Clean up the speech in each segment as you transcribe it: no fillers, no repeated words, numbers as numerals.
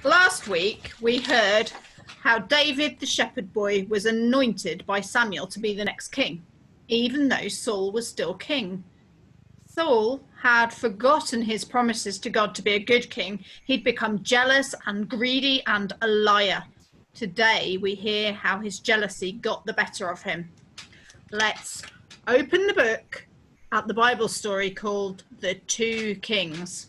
Last week we heard how David the shepherd boy was anointed by Samuel to be the next king, even though Saul was still king. Saul had forgotten his promises to God to be a good king. He'd become jealous and greedy and a liar. Today we hear how his jealousy got the better of him. Let's open the book at the Bible story called The Two Kings.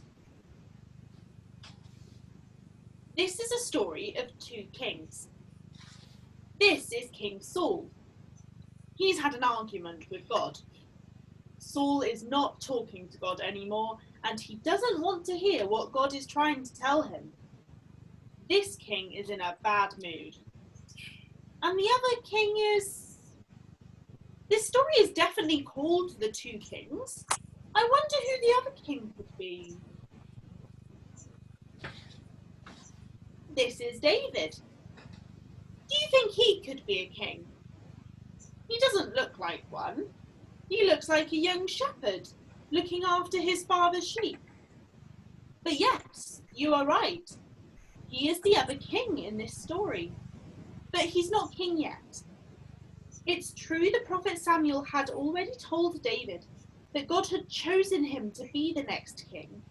This is a story of two kings. This is King Saul. He's had an argument with God. Saul is not talking to God anymore, and he doesn't want to hear what God is trying to tell him. This king is in a bad mood. And the other king is... This story is definitely called The Two Kings. I wonder who the other king could be. This is David. Do you think he could be a king? He doesn't look like one. He looks like a young shepherd looking after his father's sheep. But yes, you are right. He is the other king in this story. But he's not king yet. It's true the prophet Samuel had already told David that God had chosen him to be the next king,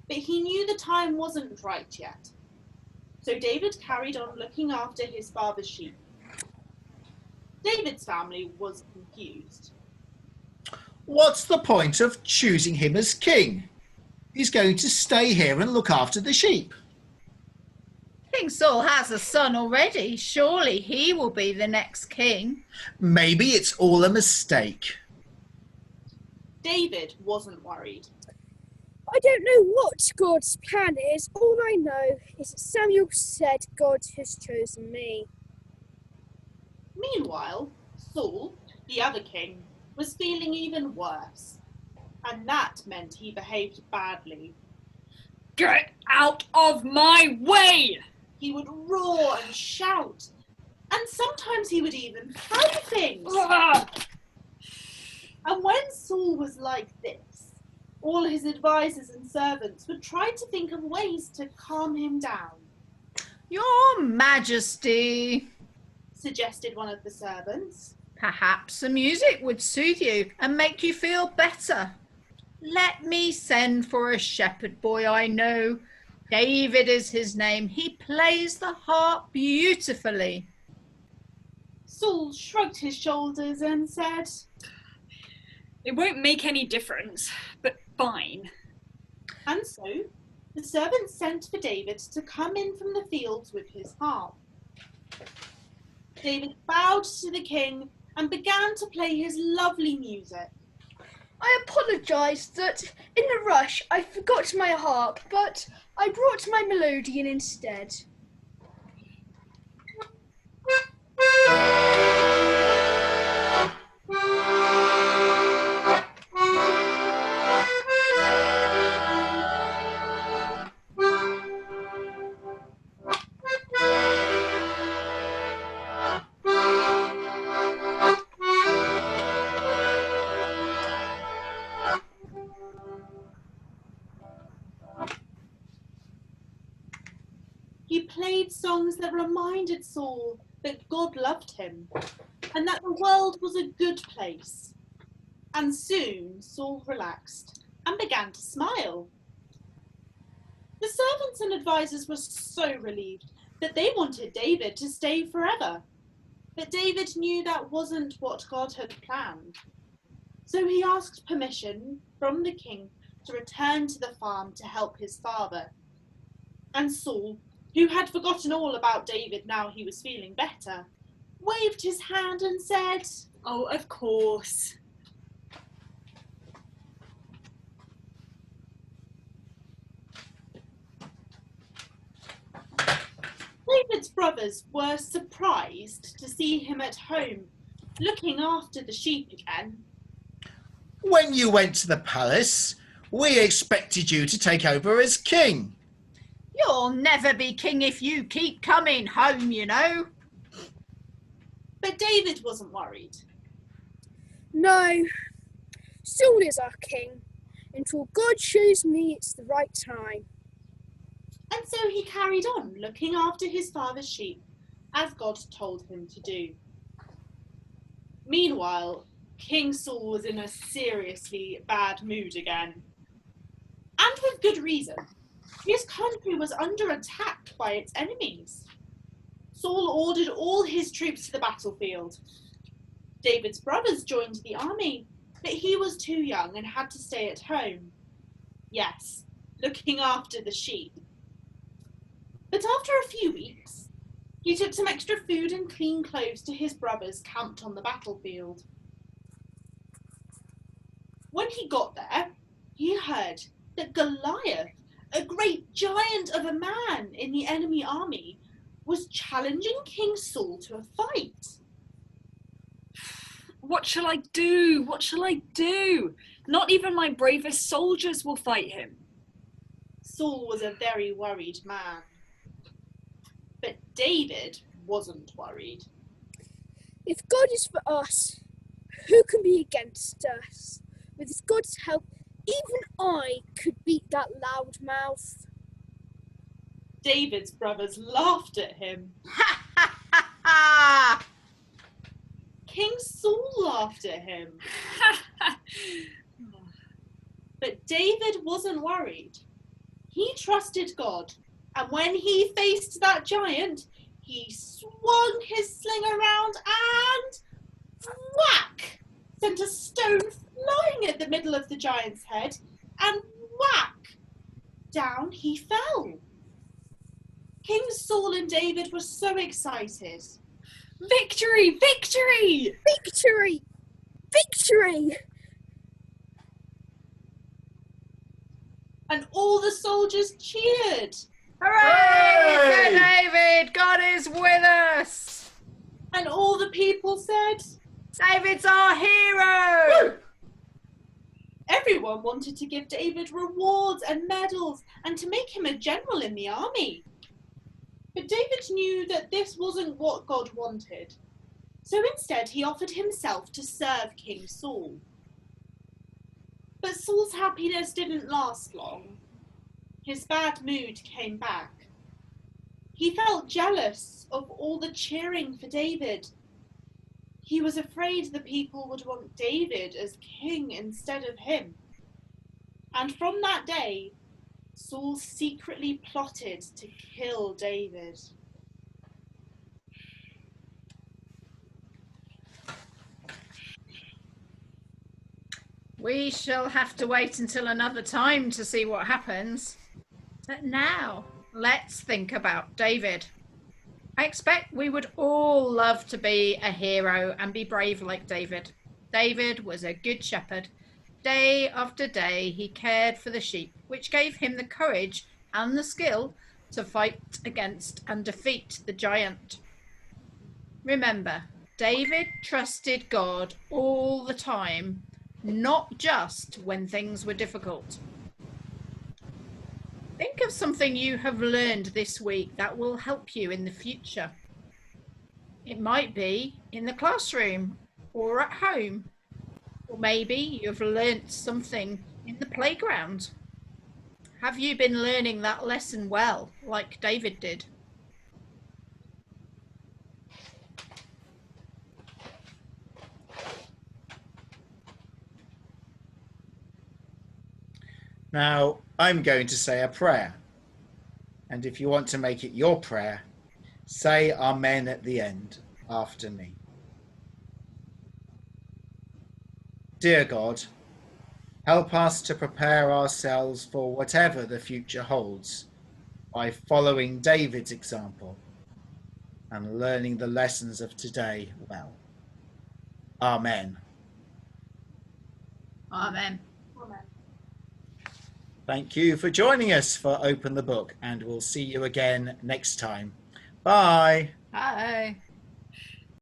but he knew the time wasn't right yet. So David carried on looking after his father's sheep. David's family was confused. What's the point of choosing him as king? He's going to stay here and look after the sheep. King Saul has a son already. Surely he will be the next king. Maybe it's all a mistake. David wasn't worried. I don't know what God's plan is. All I know is that Samuel said God has chosen me. Meanwhile, Saul, the other king, was feeling even worse. And that meant he behaved badly. Get out of my way! He would roar and shout. And sometimes he would even throw things. And when Saul was like this, all his advisors and servants would try to think of ways to calm him down. Your Majesty, Suggested one of the servants. perhaps some music would soothe you and make you feel better. Let me send for a shepherd boy I know. David is his name. He plays the harp beautifully. Saul shrugged his shoulders and said, It won't make any difference, but fine. and so the servants sent for David to come in from the fields with his harp. David bowed to the king and began to play his lovely music. I apologise that in the rush I forgot my harp, but I brought my melodeon instead. He played songs that reminded Saul that God loved him and that the world was a good place. And soon Saul relaxed and began to smile. The servants and advisors were so relieved that they wanted David to stay forever. But David knew that wasn't what God had planned. So he asked permission from the king to return to the farm to help his father. And Saul, who had forgotten all about David now he was feeling better, waved his hand and said, Oh, of course. David's brothers were surprised to see him at home, looking after the sheep again. When you went to the palace, we expected you to take over as king. You'll never be king if you keep coming home, you know. But David wasn't worried. No, Saul is our king. Until God shows me it's the right time. And so he carried on looking after his father's sheep, as God told him to do. Meanwhile, King Saul was in a seriously bad mood again. And with good reason. His country was under attack by its enemies. Saul ordered all his troops to the battlefield. David's brothers joined the army, but he was too young and had to stay at home. Yes, looking after the sheep. But after a few weeks, he took some extra food and clean clothes to his brothers camped on the battlefield. When he got there, he heard that Goliath, a great giant of a man in the enemy army, was challenging King Saul to a fight. What shall I do? What shall I do? Not even my bravest soldiers will fight him. Saul was a very worried man. But David wasn't worried. If God is for us, who can be against us? With God's help, even I could beat that loud mouth. David's brothers laughed at him. Ha ha ha ha! King Saul laughed at him. But David wasn't worried. He trusted God, and when he faced that giant, he swung his sling around and whack! Sent a stone flying at the middle of the giant's head, and whack! Down he fell. King Saul and David were so excited. Victory! Victory! Victory! Victory! And all the soldiers cheered. Hooray for David! God is with us! And all the people said, David's our hero! everyone wanted to give David rewards and medals and to make him a general in the army. But David knew that this wasn't what God wanted. So instead he offered himself to serve King Saul. But Saul's happiness didn't last long. His bad mood came back. He felt jealous of all the cheering for David. He was afraid the people would want David as king instead of him. And from that day, Saul secretly plotted to kill David. We shall have to wait until another time to see what happens. But now, let's think about David. I expect we would all love to be a hero and be brave like David. David was a good shepherd. Day after day, he cared for the sheep, which gave him the courage and the skill to fight against and defeat the giant. Remember, David trusted God all the time, not just when things were difficult. Think of something you have learned this week that will help you in the future. It might be in the classroom or at home, or maybe you've learnt something in the playground. Have you been learning that lesson well, like David did? Now, I'm going to say a prayer. And if you want to make it your prayer, say Amen at the end after me. Dear God, help us to prepare ourselves for whatever the future holds by following David's example and learning the lessons of today well. Amen. Amen. Amen. Thank you for joining us for Open the Book, and we'll see you again next time. Bye. Bye.